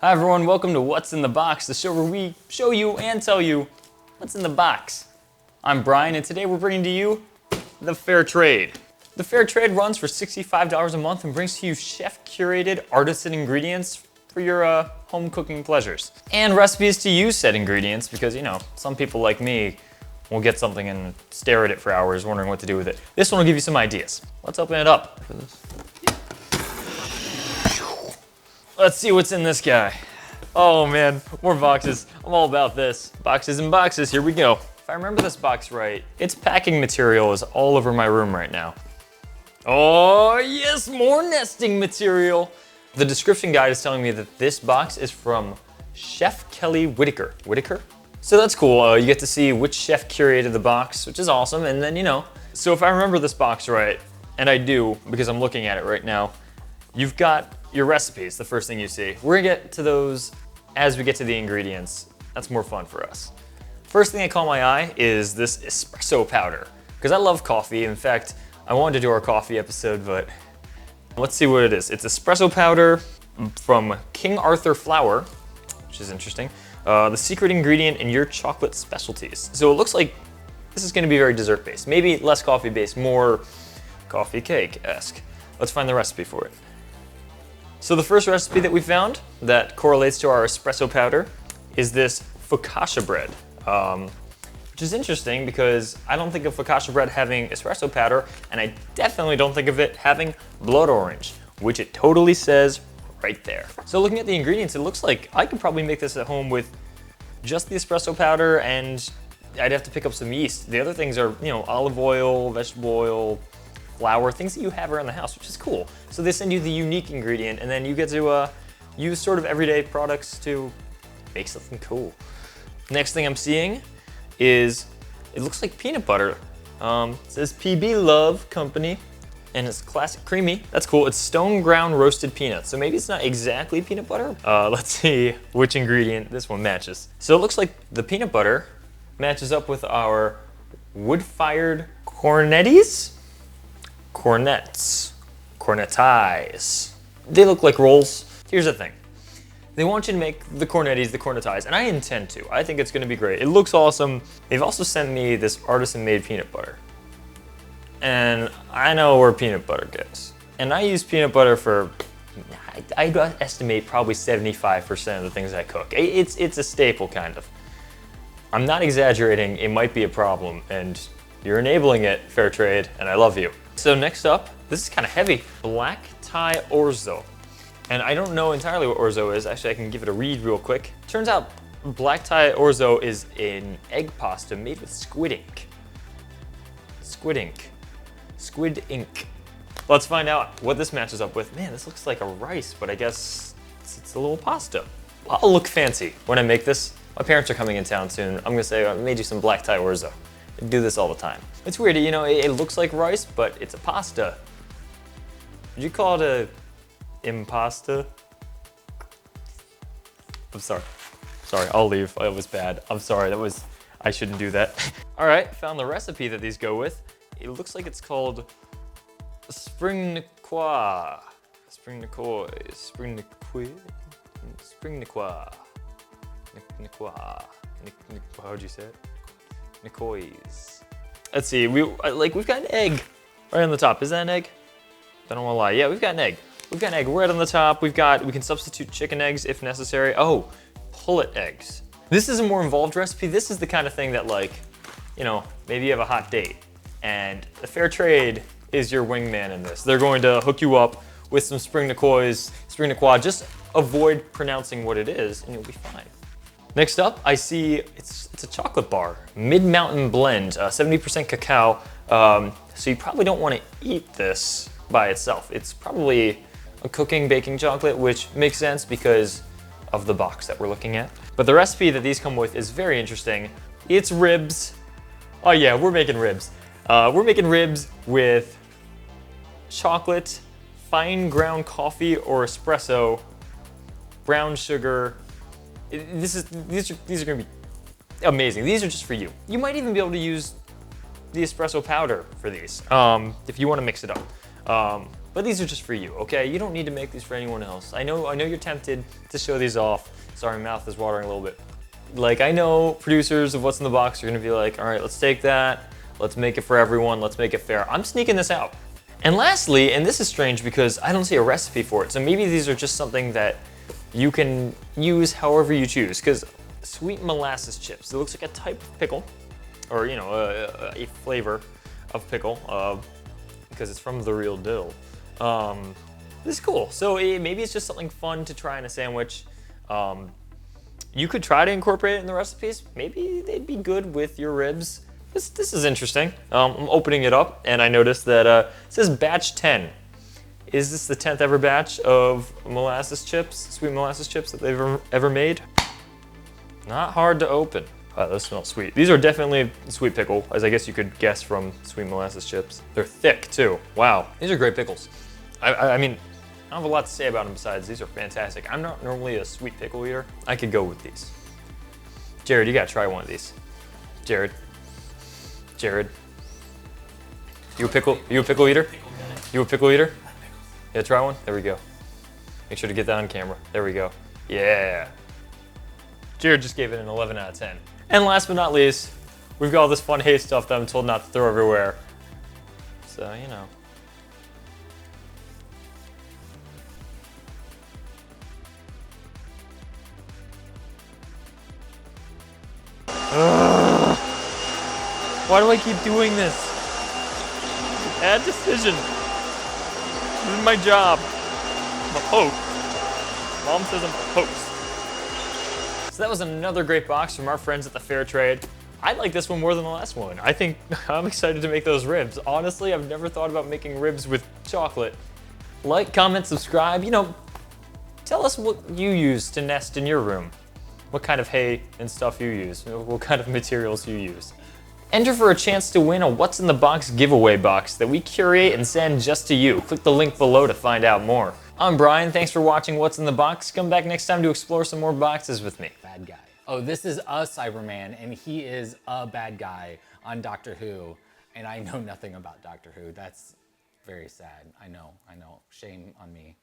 Hi everyone, welcome to What's in the Box, the show where we show you and tell you what's in the box. I'm Brian and today we're bringing to you the Fair Trade. The Fair Trade runs for $65 a month and brings to you chef-curated artisan ingredients for your home cooking pleasures. And recipes to use said ingredients because, you know, some people like me will get something and stare at it for hours wondering what to do with it. This one will give you some ideas. Let's open it up. Let's see what's in this guy. Oh man, more boxes. I'm all about this. Boxes and boxes, here we go. If I remember this box right, its packing material is all over my room right now. Oh yes, more nesting material. The description guide is telling me that this box is from Chef Kelly Whitaker. Whitaker? So that's cool. You get to see which chef curated the box, which is awesome. And then, you know, so if I remember this box right, and I do because I'm looking at it right now, you've got your recipes, the first thing you see. We're gonna get to those as we get to the ingredients. That's more fun for us. First thing that caught my eye is this espresso powder, because I love coffee. In fact, I wanted to do our coffee episode, but let's see what it is. It's espresso powder from King Arthur flour, which is interesting. The secret ingredient in your chocolate specialties. So it looks like this is gonna be very dessert-based. Maybe less coffee-based, more coffee cake-esque. Let's find the recipe for it. So the first recipe that we found that correlates to our espresso powder is this focaccia bread, which is interesting because I don't think of focaccia bread having espresso powder, and I definitely don't think of it having blood orange, which it totally says right there. So looking at the ingredients, it looks like I could probably make this at home with just the espresso powder, and I'd have to pick up some yeast. The other things are, you know, olive oil, vegetable oil, flour, things that you have around the house, which is cool. So they send you the unique ingredient and then you get to use sort of everyday products to make something cool. Next thing I'm seeing is, it looks like peanut butter. It says PB Love Company and it's classic creamy. That's cool. It's stone ground roasted peanuts. So maybe it's not exactly peanut butter. Let's see which ingredient this one matches. So it looks like the peanut butter matches up with our wood-fired cornettis? Cornetais. They look like rolls. Here's the thing. They want you to make the cornetais, and I intend to. I think it's gonna be great. It looks awesome. They've also sent me this artisan-made peanut butter. And I know where peanut butter goes. And I use peanut butter for, I estimate probably 75% of the things I cook. It's a staple, kind of. I'm not exaggerating, it might be a problem, and you're enabling it, Fair Trade, and I love you. So next up, this is kind of heavy, black tie orzo. And I don't know entirely what orzo is. Actually, I can give it a read real quick. Turns out black tie orzo is an egg pasta made with squid ink. Squid ink. Squid ink. Let's find out what this matches up with. Man, this looks like a rice, but I guess it's a little pasta. I'll look fancy when I make this. My parents are coming in town soon. I'm gonna say I made you some black tie orzo. I do this all the time. It's weird, you know, it looks like rice, but it's a pasta. Would you call it a impasta? I'm sorry. Sorry, I'll leave. It was bad. I'm sorry, I shouldn't do that. All right, found the recipe that these go with. It looks like it's called Spring Nicois. Spring Nicois. Spring Nicois. Spring Nicois. Nicois. How'd you say it? Nicois. Let's see, we've got an egg right on the top. Is that an egg? I don't wanna lie. Yeah, we've got an egg. We've got an egg right on the top. We can substitute chicken eggs if necessary. Oh, pullet eggs. This is a more involved recipe. This is the kind of thing that, like, you know, maybe you have a hot date and the Fair Trade is your wingman in this. They're going to hook you up with some Spring Nicois. Just avoid pronouncing what it is and you'll be fine. Next up, I see it's a chocolate bar, Mid-Mountain Blend, 70% cacao. So you probably don't want to eat this by itself. It's probably a cooking, baking chocolate, which makes sense because of the box that we're looking at. But the recipe that these come with is very interesting. It's ribs. Oh yeah, we're making ribs. We're making ribs with chocolate, fine ground coffee or espresso, brown sugar. These are gonna be amazing. These are just for you. You might even be able to use the espresso powder for these if you want to mix it up. But these are just for you, okay? You don't need to make these for anyone else. I know you're tempted to show these off. Sorry, my mouth is watering a little bit. Like, I know producers of What's in the Box are gonna be like, all right, let's take that, let's make it for everyone, let's make it fair. I'm sneaking this out. And lastly, and this is strange because I don't see a recipe for it, so maybe these are just something that you can use however you choose, because sweet molasses chips, it looks like a type of pickle, or you know, a flavor of pickle, because it's from the real dill. This is cool. So maybe it's just something fun to try in a sandwich. You could try to incorporate it in the recipes. Maybe they'd be good with your ribs. This is interesting. I'm opening it up and I noticed that it says batch 10. Is this the 10th ever batch of molasses chips, sweet molasses chips that they've ever made? Not hard to open. Wow, those smell sweet. These are definitely sweet pickle, as I guess you could guess from sweet molasses chips. They're thick too. Wow, these are great pickles. I mean, I don't have a lot to say about them besides these are fantastic. I'm not normally a sweet pickle eater. I could go with these. Jared, you gotta try one of these. Jared. You a pickle eater? You a pickle eater? Yeah, try one. There we go. Make sure to get that on camera. There we go. Yeah. Jared just gave it an 11 out of 10. And last but not least, we've got all this fun hay stuff that I'm told not to throw everywhere. So, you know. Ugh. Why do I keep doing this? Bad decision. This is my job. I'm a host. Mom says I'm a host. So that was another great box from our friends at the Fair Trade. I like this one more than the last one. I think I'm excited to make those ribs. Honestly, I've never thought about making ribs with chocolate. Like, comment, subscribe. You know, tell us what you use to nest in your room. What kind of hay and stuff you use. What kind of materials you use. Enter for a chance to win a What's in the Box giveaway box that we curate and send just to you. Click the link below to find out more. I'm Brian, thanks for watching What's in the Box. Come back next time to explore some more boxes with me. Bad guy. Oh, this is a Cyberman, and he is a bad guy on Doctor Who, and I know nothing about Doctor Who. That's very sad. I know. Shame on me.